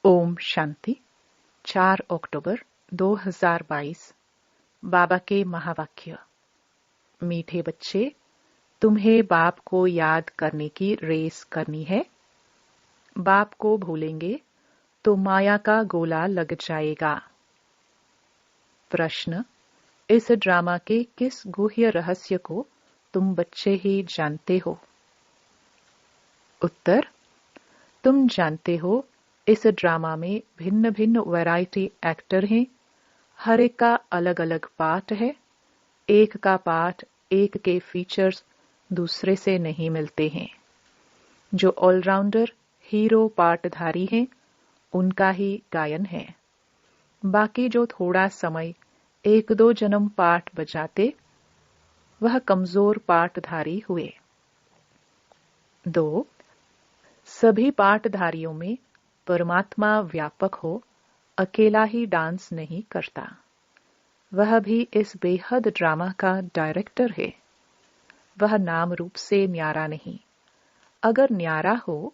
ओम शांति 4 अक्टूबर 2022। बाबा के महावाक्य। मीठे बच्चे, तुम्हें बाप को याद करने की रेस करनी है। बाप को भूलेंगे तो माया का गोला लग जाएगा। प्रश्न: इस ड्रामा के किस गुह्य रहस्य को तुम बच्चे ही जानते हो? उत्तर: तुम जानते हो, इस ड्रामा में भिन्न भिन्न वैरायटी एक्टर हैं। हर एक का अलग अलग पार्ट है। एक का पार्ट, एक के फीचर्स दूसरे से नहीं मिलते हैं। जो ऑलराउंडर हीरो पार्टधारी हैं, उनका ही गायन है। बाकी जो थोड़ा समय एक दो जन्म पार्ट बजाते, वह कमजोर पार्टधारी हुए। 2. सभी पार्टधारियों में परमात्मा व्यापक हो, अकेला ही डांस नहीं करता। वह भी इस बेहद ड्रामा का डायरेक्टर है। वह नाम रूप से न्यारा नहीं। अगर न्यारा हो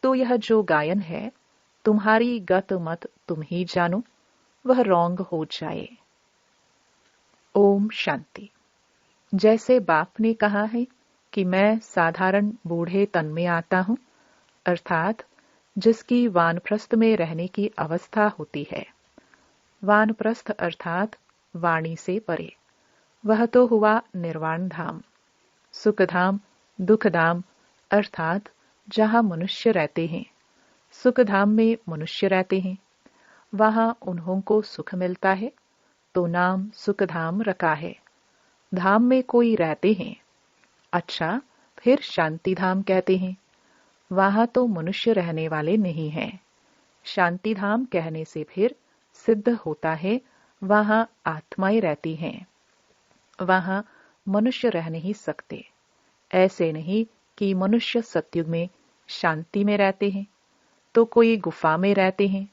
तो यह जो गायन है, तुम्हारी गत मत तुम ही जानो, वह रॉन्ग हो जाए। ओम शांति। जैसे बाप ने कहा है कि मैं साधारण बूढ़े तन में आता हूं, अर्थात जिसकी वानप्रस्थ में रहने की अवस्था होती है। वानप्रस्थ अर्थात वाणी से परे। वह तो हुआ निर्वाण धाम, सुखधाम, दुखधाम अर्थात जहां मनुष्य रहते हैं। सुखधाम में मनुष्य रहते हैं, वहां उन्हों को सुख मिलता है, तो नाम सुखधाम रखा है। धाम में कोई रहते हैं, अच्छा, फिर शांति धाम कहते हैं। वहां तो मनुष्य रहने वाले नहीं हैं। शांति धाम कहने से फिर सिद्ध होता है वहां आत्माएं रहती हैं। वहां मनुष्य रह नहीं सकते। ऐसे नहीं कि मनुष्य सतयुग में शांति में रहते हैं तो कोई गुफा में रहते हैं,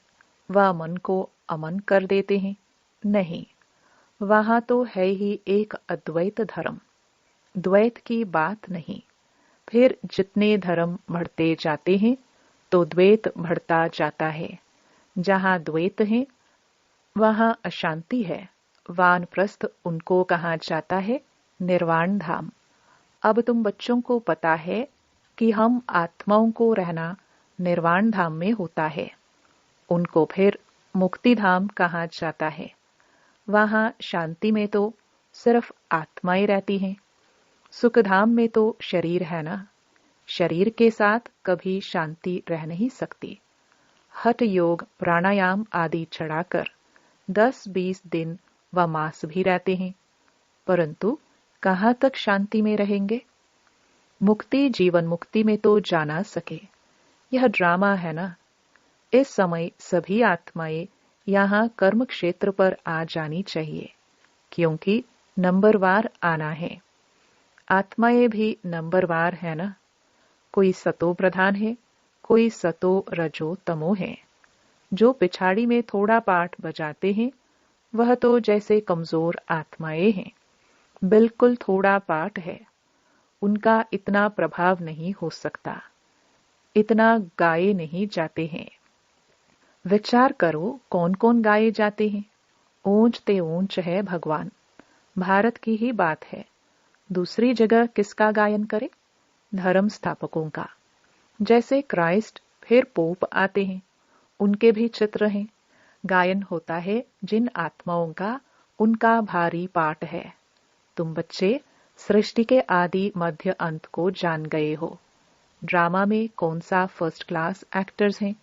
वह मन को अमन कर देते हैं। नहीं, वहां तो है ही एक अद्वैत धर्म, द्वैत की बात नहीं। फिर जितने धर्म बढ़ते जाते हैं तो द्वैत बढ़ता जाता है। जहां द्वैत है वहां अशांति है। वानप्रस्थ उनको कहा जाता है निर्वाण धाम। अब तुम बच्चों को पता है कि हम आत्माओं को रहना निर्वाण धाम में होता है। उनको फिर मुक्ति धाम कहा जाता है। वहां शांति में तो सिर्फ आत्माएं रहती हैं। सुखधाम में तो शरीर है ना, शरीर के साथ कभी शांति रह नहीं सकती। हठ योग, प्राणायाम आदि चढ़ाकर 10-20 दिन व मास भी रहते हैं, परंतु कहां तक शांति में रहेंगे? मुक्ति, जीवन मुक्ति में तो जाना सके। यह ड्रामा है ना। इस समय सभी आत्माएं यहां कर्म क्षेत्र पर आ जानी चाहिए, क्योंकि नंबरवार आना है। आत्माएं भी नंबरवार है ना। कोई सतो प्रधान है, कोई सतो रजो तमो है। जो पिछाड़ी में थोड़ा पाठ बजाते हैं, वह तो जैसे कमजोर आत्माएं हैं। बिल्कुल थोड़ा पाठ है, उनका इतना प्रभाव नहीं हो सकता। इतना गाए नहीं जाते हैं। विचार करो कौन कौन गाए जाते हैं। ऊंच ते ऊंच है भगवान, भारत की ही बात है। दूसरी जगह किसका गायन करे? धर्म स्थापकों का। जैसे क्राइस्ट, फिर पोप आते हैं, उनके भी चित्र हैं। गायन होता है जिन आत्माओं का, उनका भारी पाठ है। तुम बच्चे सृष्टि के आदि मध्य अंत को जान गए हो। ड्रामा में कौन सा फर्स्ट क्लास एक्टर्स हैं।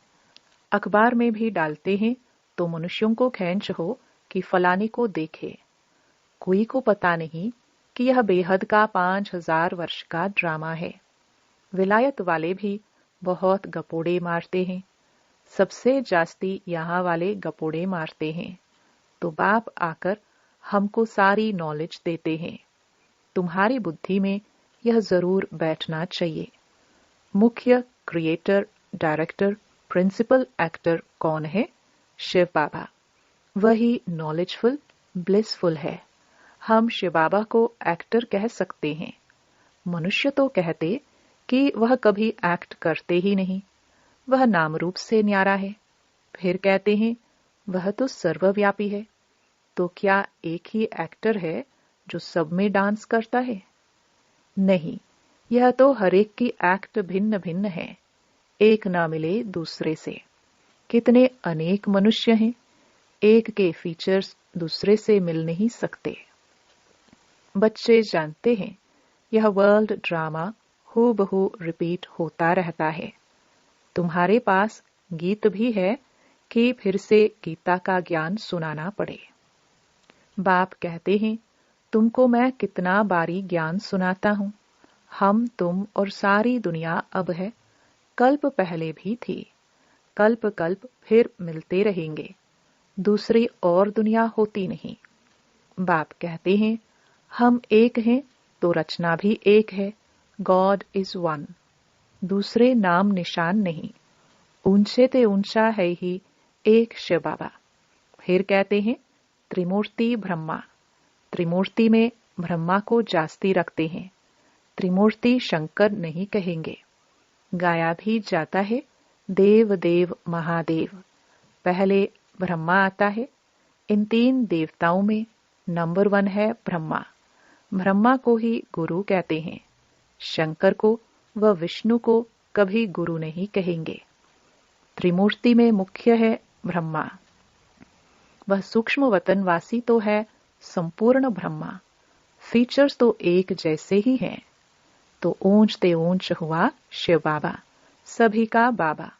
अखबार में भी डालते हैं तो मनुष्यों को खींच हो कि फलाने को देखे। कोई को पता नहीं कि यह बेहद का 5000 वर्ष का ड्रामा है। विलायत वाले भी बहुत गपोड़े मारते हैं। सबसे जास्ती यहाँ वाले गपोड़े मारते हैं। तो बाप आकर हमको सारी नॉलेज देते हैं। तुम्हारी बुद्धि में यह जरूर बैठना चाहिए। मुख्य क्रिएटर, डायरेक्टर, प्रिंसिपल एक्टर कौन है? शिव बाबा। वही नॉलेजफुल, ब्लिसफुल है। हम शिव बाबा को एक्टर कह सकते हैं। मनुष्य तो कहते कि वह कभी एक्ट करते ही नहीं, वह नाम रूप से न्यारा है। फिर कहते हैं वह तो सर्वव्यापी है। तो क्या एक ही एक्टर है जो सब में डांस करता है? नहीं, यह तो हर एक की एक्ट भिन्न भिन्न है, एक ना मिले दूसरे से। कितने अनेक मनुष्य हैं, एक के फीचर्स दूसरे से मिल नहीं सकते। बच्चे जानते हैं यह वर्ल्ड ड्रामा हूबहू रिपीट होता रहता है। तुम्हारे पास गीत भी है कि फिर से गीता का ज्ञान सुनाना पड़े। बाप कहते हैं तुमको मैं कितना बारी ज्ञान सुनाता हूं। हम तुम और सारी दुनिया अब है, कल्प पहले भी थी, कल्प कल्प फिर मिलते रहेंगे, दूसरी और दुनिया होती नहीं। बाप कहते हैं हम एक हैं तो रचना भी एक है, गॉड इज वन। दूसरे नाम निशान नहीं, ऊंचे ते ऊंचा है ही एक शिव बाबा। फिर कहते हैं त्रिमूर्ति ब्रह्मा। त्रिमूर्ति में ब्रह्मा को जास्ती रखते हैं, त्रिमूर्ति शंकर नहीं कहेंगे। गाया भी जाता है देव देव महादेव। पहले ब्रह्मा आता है। इन तीन देवताओं में नंबर 1 है ब्रह्मा। ब्रह्मा को ही गुरु कहते हैं। शंकर को व विष्णु को कभी गुरु नहीं कहेंगे। त्रिमूर्ति में मुख्य है ब्रह्मा। वह सूक्ष्म वतनवासी तो है संपूर्ण ब्रह्मा। फीचर्स तो एक जैसे ही हैं। तो ऊंच ते ऊंच हुआ शिव बाबा, सभी का बाबा।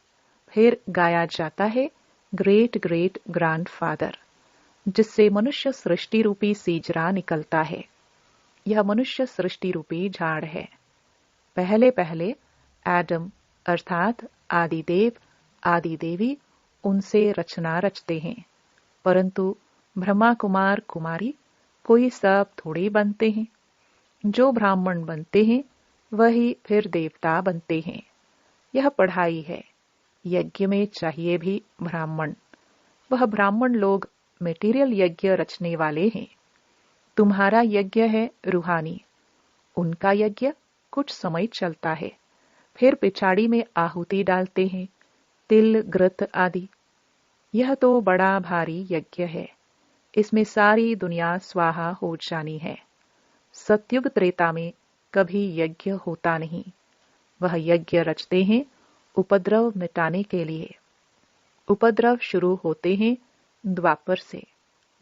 फिर गाया जाता है ग्रेट ग्रेट ग्रैंडफादर, जिससे मनुष्य सृष्टि रूपी सीजरा निकलता है। यह मनुष्य सृष्टि रूपी झाड़ है। पहले पहले एडम अर्थात आदिदेव आदि देवी उनसे रचना रचते हैं, परंतु ब्रह्मा कुमार कुमारी कोई सब थोड़े बनते हैं। जो ब्राह्मण बनते हैं वही फिर देवता बनते हैं। यह पढ़ाई है। यज्ञ में चाहिए भी ब्राह्मण। वह ब्राह्मण लोग मेटीरियल यज्ञ रचने वाले हैं। तुम्हारा यज्ञ है रूहानी, उनका यज्ञ कुछ समय चलता है, फिर पिछाड़ी में आहुति डालते हैं, तिल घृत आदि। यह तो बड़ा भारी यज्ञ है। इसमें सारी दुनिया स्वाहा हो जानी है। सतयुग त्रेता में कभी यज्ञ होता नहीं। वह यज्ञ रचते हैं उपद्रव मिटाने के लिए। उपद्रव शुरू होते हैं द्वापर से।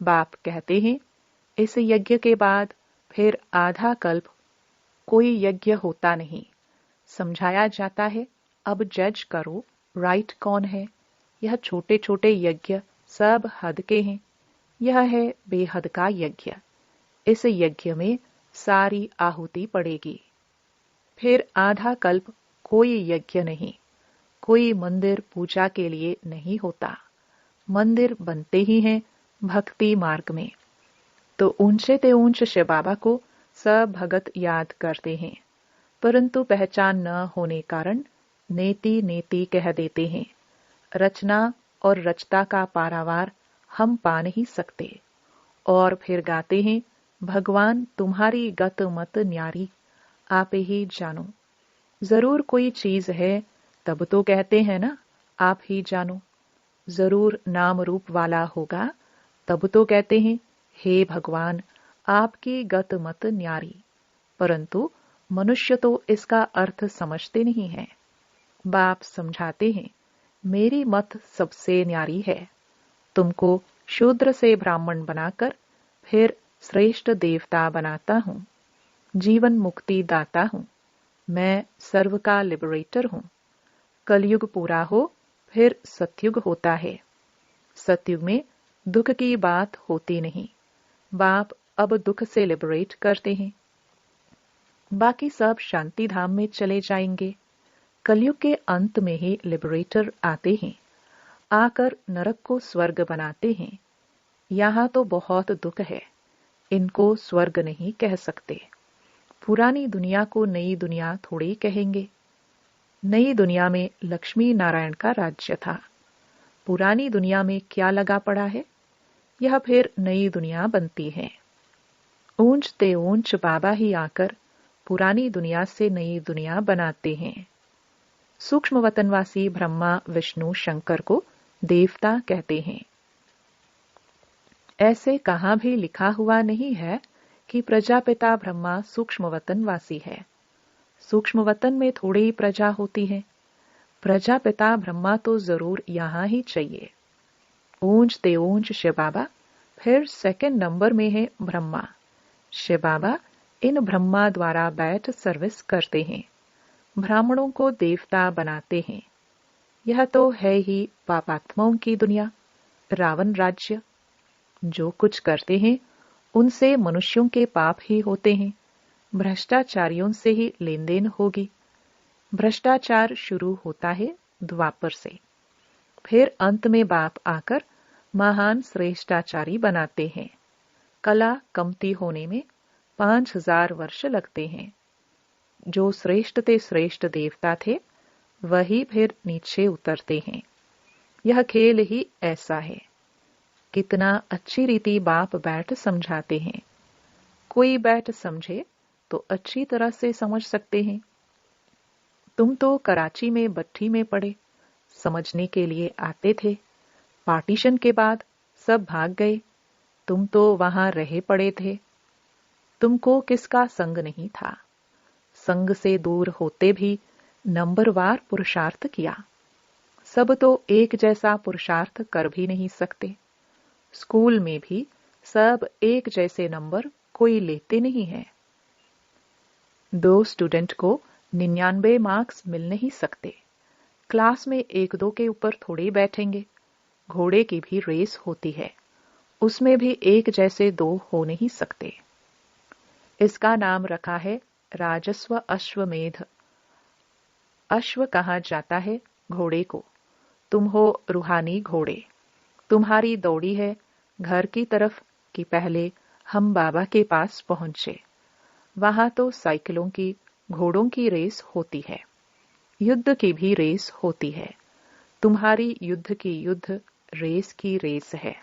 बाप कहते हैं इस यज्ञ के बाद फिर आधा कल्प कोई यज्ञ होता नहीं। समझाया जाता है अब जज करो राइट कौन है। यह छोटे छोटे यज्ञ सब हद के हैं। यह है बेहद का यज्ञ। इस यज्ञ में सारी आहुति पड़ेगी। फिर आधा कल्प कोई यज्ञ नहीं, कोई मंदिर पूजा के लिए नहीं होता। मंदिर बनते ही हैं भक्ति मार्ग में। तो ऊंचे ते ऊंच शिव बाबा को सब भगत याद करते हैं, परंतु पहचान न होने कारण नेति नेति कह देते हैं। रचना और रचता का पारावार हम पा नहीं सकते। और फिर गाते हैं भगवान तुम्हारी गत मत न्यारी, आप ही जानो। जरूर कोई चीज है तब तो कहते हैं ना आप ही जानो। जरूर नाम रूप वाला होगा तब तो कहते हैं हे भगवान आपकी गत मत न्यारी। परंतु मनुष्य तो इसका अर्थ समझते नहीं है। बाप समझाते हैं मेरी मत सबसे न्यारी है। तुमको शूद्र से ब्राह्मण बनाकर फिर श्रेष्ठ देवता बनाता हूं। जीवन मुक्ति दाता हूं। मैं सर्व का लिबरेटर हूं। कलयुग पूरा हो फिर सतयुग होता है। सतयुग में दुख की बात होती नहीं। बाप अब दुख से लिबरेट करते हैं। बाकी सब शांति धाम में चले जाएंगे। कलयुग के अंत में ही लिबरेटर आते हैं, आकर नरक को स्वर्ग बनाते हैं। यहाँ तो बहुत दुख है, इनको स्वर्ग नहीं कह सकते। पुरानी दुनिया को नई दुनिया थोड़ी कहेंगे। नई दुनिया में लक्ष्मी नारायण का राज्य था। पुरानी दुनिया में क्या लगा पड़ा है? यह फिर नई दुनिया बनती है। ऊंच ते ऊंच बाबा ही आकर पुरानी दुनिया से नई दुनिया बनाते हैं। सूक्ष्म वतनवासी ब्रह्मा विष्णु शंकर को देवता कहते हैं। ऐसे कहाँ भी लिखा हुआ नहीं है कि प्रजापिता ब्रह्मा सूक्ष्मवतन वासी है। सूक्ष्मवतन में थोड़ी ही प्रजा होती है। प्रजापिता ब्रह्मा तो जरूर यहां ही चाहिए। ऊंच ते ऊंच शिव बाबा, फिर सेकंड नंबर में है ब्रह्मा। शिव बाबा इन ब्रह्मा द्वारा बैठ सर्विस करते हैं, ब्राह्मणों को देवता बनाते हैं। यह तो है ही पापात्माओं की दुनिया, रावण राज्य। जो कुछ करते हैं उनसे मनुष्यों के पाप ही होते हैं। भ्रष्टाचारियों से ही लेन देन होगी। भ्रष्टाचार शुरू होता है द्वापर से, फिर अंत में बाप आकर महान श्रेष्ठाचारी बनाते हैं। कला कमती होने में 5000 वर्ष लगते हैं। जो श्रेष्ठ ते श्रेष्ठ देवता थे वही फिर नीचे उतरते हैं। यह खेल ही ऐसा है। कितना अच्छी रीति बाप बैठ समझाते हैं। कोई बैठ समझे तो अच्छी तरह से समझ सकते हैं। तुम तो कराची में भट्ठी में पड़े, समझने के लिए आते थे। पार्टीशन के बाद सब भाग गए, तुम तो वहां रहे पड़े थे। तुमको किसका संग नहीं था। संग से दूर होते भी नंबरवार पुरुषार्थ किया। सब तो एक जैसा पुरुषार्थ कर भी नहीं सकते। स्कूल में भी सब एक जैसे नंबर कोई लेते नहीं है। 2 स्टूडेंट को 99 मार्क्स मिल नहीं सकते। क्लास में 1-2 के ऊपर थोड़े बैठेंगे। घोड़े की भी रेस होती है, उसमें भी एक जैसे 2 हो नहीं सकते। इसका नाम रखा है राजस्व अश्वमेध। अश्व कहा जाता है घोड़े को। तुम हो रूहानी घोड़े। तुम्हारी दौड़ी है घर की तरफ कि पहले हम बाबा के पास पहुंचे। वहां तो साइकिलों की, घोड़ों की रेस होती है। युद्ध की भी रेस होती है। तुम्हारी युद्ध की युद्ध, रेस की रेस है।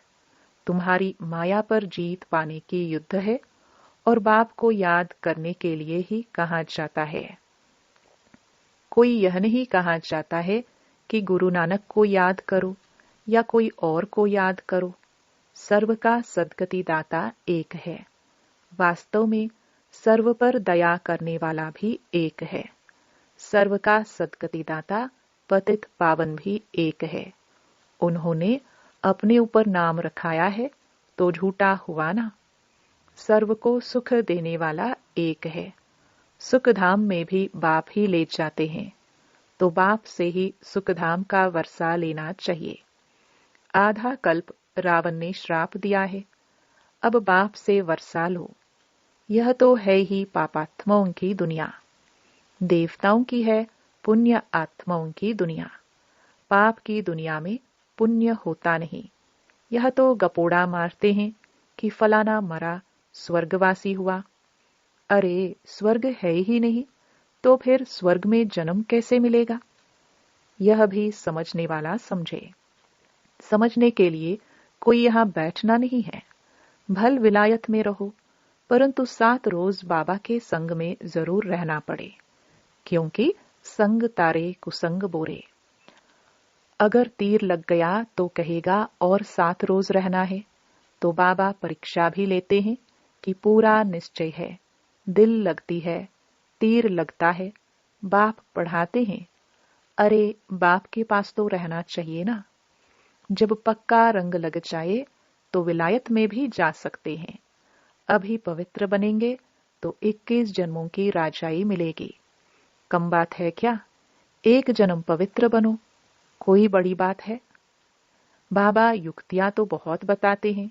तुम्हारी माया पर जीत पाने की युद्ध है और बाप को याद करने के लिए ही कहा जाता है। कोई यह नहीं कहा जाता है कि गुरु नानक को याद करो या कोई और को याद करो। सर्व का सद्गति दाता एक है। वास्तव में सर्व पर दया करने वाला भी एक है। सर्व का सद्गति दाता पतित पावन भी एक है। उन्होंने अपने ऊपर नाम रखाया है तो झूठा हुआ ना। सर्व को सुख देने वाला एक है। सुखधाम में भी बाप ही ले जाते हैं, तो बाप से ही सुखधाम का वर्षा लेना चाहिए। आधा कल्प रावण ने श्राप दिया है, अब बाप से वर्षा लो। यह तो है ही पापात्माओं की दुनिया। देवताओं की है पुण्य आत्माओं की दुनिया। पाप की दुनिया में पुण्य होता नहीं। यह तो गपोड़ा मारते हैं कि फलाना मरा, स्वर्गवासी हुआ। अरे स्वर्ग है ही नहीं तो फिर स्वर्ग में जन्म कैसे मिलेगा। यह भी समझने वाला समझे। समझने के लिए कोई यहां बैठना नहीं है। भल विलायत में रहो, परंतु 7 रोज बाबा के संग में जरूर रहना पड़े, क्योंकि संग तारे कुसंग बोरे। अगर तीर लग गया तो कहेगा और 7 रोज रहना है, तो बाबा परीक्षा भी लेते हैं कि पूरा निश्चय है। दिल लगती है, तीर लगता है, बाप पढ़ाते हैं। अरे बाप के पास तो रहना चाहिए ना। जब पक्का रंग लग जाए तो विलायत में भी जा सकते हैं। अभी पवित्र बनेंगे तो 21 जन्मों की राजाई मिलेगी। कम बात है क्या? एक जन्म पवित्र बनो, कोई बड़ी बात है? बाबा युक्तियां तो बहुत बताते हैं।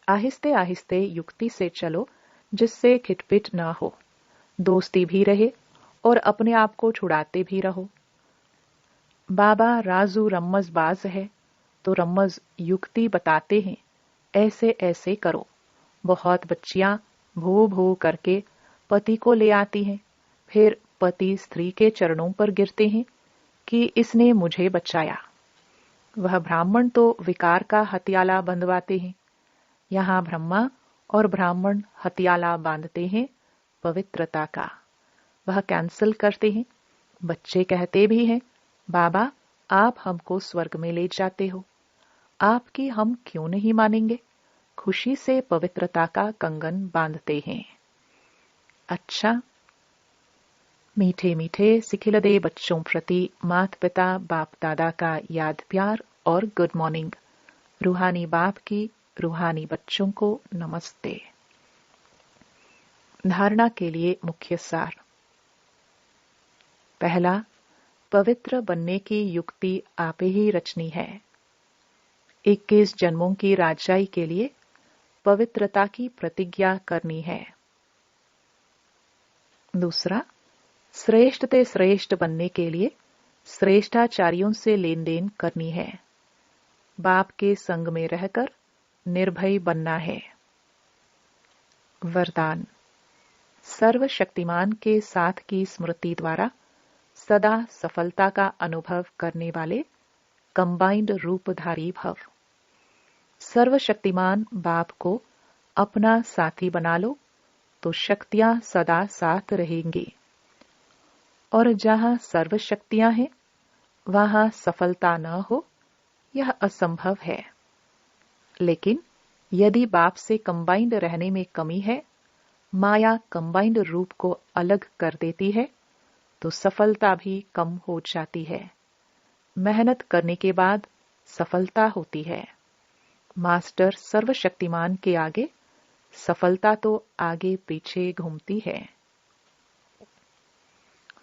आहिस्ते आहिस्ते युक्ति से चलो, जिससे खिटपिट ना हो, दोस्ती भी रहे और अपने आप को छुड़ाते भी रहो। बाबा राजू रम्मज बाज है तो रम्मज युक्ति बताते हैं, ऐसे ऐसे करो। बहुत बच्चियां भू भू करके पति को ले आती हैं, फिर पति स्त्री के चरणों पर गिरते हैं कि इसने मुझे बचाया। वह ब्राह्मण तो विकार का हथियाला बंधवाते हैं। यहाँ ब्रह्मा और ब्राह्मण हथियाला बांधते हैं पवित्रता का। वह कैंसिल करते हैं। बच्चे कहते भी हैं, बाबा आप हमको स्वर्ग में ले जाते हो, आपकी हम क्यों नहीं मानेंगे? खुशी से पवित्रता का कंगन बांधते हैं। अच्छा, मीठे मीठे सिखिलदे बच्चों प्रति माता पिता बाप दादा का याद प्यार और गुड मॉर्निंग। रूहानी बाप की रूहानी बच्चों को नमस्ते। धारणा के लिए मुख्य सार। पहला, पवित्र बनने की युक्ति आप ही रचनी है। 21 जन्मों की राजाई के लिए पवित्रता की प्रतिज्ञा करनी है। दूसरा, श्रेष्ठ ते श्रेष्ठ बनने के लिए श्रेष्ठाचार्यों से लेन देन करनी है। बाप के संग में रहकर निर्भय बनना है। वरदान, सर्वशक्तिमान के साथ की स्मृति द्वारा सदा सफलता का अनुभव करने वाले कंबाइंड रूपधारी भव। सर्वशक्तिमान बाप को अपना साथी बना लो तो शक्तियां सदा साथ रहेंगी, और जहां सर्वशक्तियां हैं वहां सफलता न हो यह असंभव है। लेकिन यदि बाप से कंबाइंड रहने में कमी है, माया कंबाइंड रूप को अलग कर देती है, तो सफलता भी कम हो जाती है। मेहनत करने के बाद सफलता होती है। मास्टर सर्वशक्तिमान के आगे सफलता तो आगे पीछे घूमती है।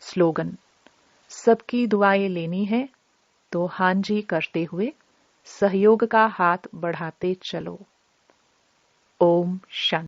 स्लोगन, सबकी दुआएं लेनी है तो हाँ जी करते हुए सहयोग का हाथ बढ़ाते चलो। ओम शांति।